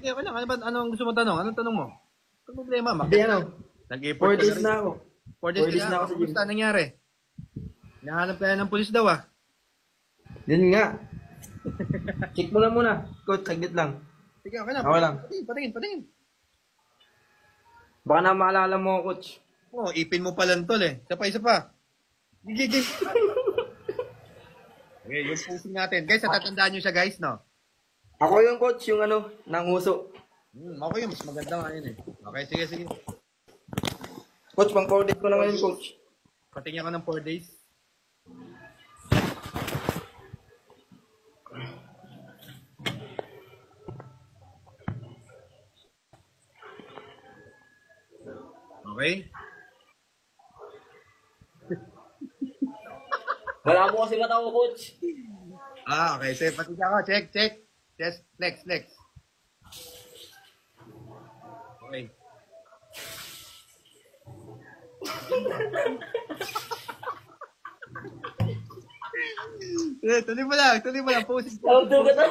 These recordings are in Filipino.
Sige, okay lang. Anong gusto mo tanong? Anong tanong mo? Anong problema? Hindi, ano. 4 days na ako. 4 days 4 days na ako sa gym. Kumusta nangyari? Nahanap kaya ng pulis daw ah. Yun nga. Check mo lang muna. Coach, saglit lang. Sige, okay lang. Okay lang. Patingin. Baka na maalala mo, coach. Oh, ipin mo pa lang tol eh. Isa pa. Gigigil. Okay, yung posing natin. Guys, natatandaan nyo siya guys, no? Ako yung coach, yung ano, nanguso. Okay, mas maganda nga yun eh. Okay, sige. Coach, pang 4 days ko na ngayon, coach. Patingin ka ng 4 days. Okay? Wala mo kasi mata ko, coach. Okay. So, patingin ako. Check. Chest, flex. Okay. Tuloy mo lang. Posing. Tawag ka to.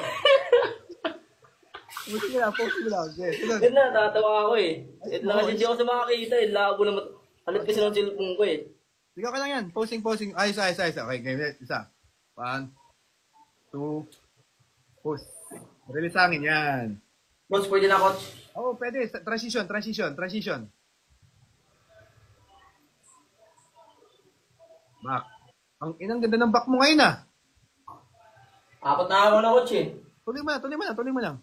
Posing mo lang. Okay. Yun na, tatawa ako eh. Ito lang kasi hindi ako sa makakita eh. Labo na alat kasi ng cellphone ko eh. Sige ka lang yan. Posing. Ayos. Okay, game. Isa. 1, 2, push. Release hangin yan. Coach, pwede na, coach. Oo, pwede. Transition. Back. Ang inang ganda ng back mo ngayon ah. 4 na ako na, coach eh. Tuloy mo lang.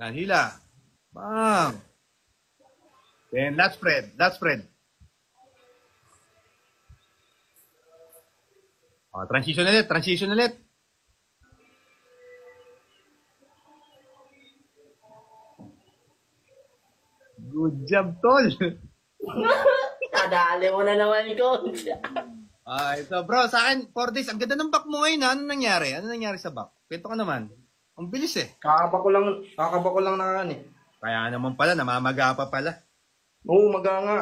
Yan, hila. Bang. Then, last spread. Oh, transition ulit. Good job, tol. Nadali mo na naman, coach. So bro, sa akin, 4 days. Ang ganda ng back mo ngayon. Ano nangyari sa back? Kwento ka naman. Ang bilis eh. Kakaba ko lang na ano eh. Kaya naman pala, namamaga pa pala. Oo, maga nga.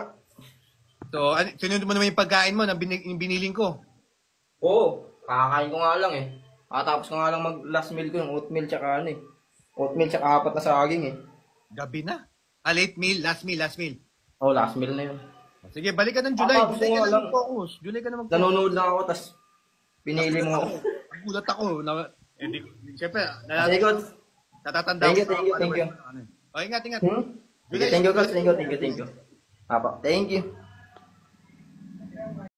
So, sinunod mo naman yung pagkain mo na biniling ko. Oo, kakakain ko nga lang eh. Tapos ko nga lang mag last meal ko yung oatmeal tsaka ano eh. Oatmeal tsaka 4 na saging eh. Gabi na. Late meal, last meal. Oh, last meal na yun. Sige, balik ka ng July. July ka na mag-focus. Nanonood lang ako, tas pinili mo ako. Gulat ako. Siyempre, Sige, coach. natatanda Thank ko. you. Okay, ingat. Thank you, coach. Thank you. Apa, thank you.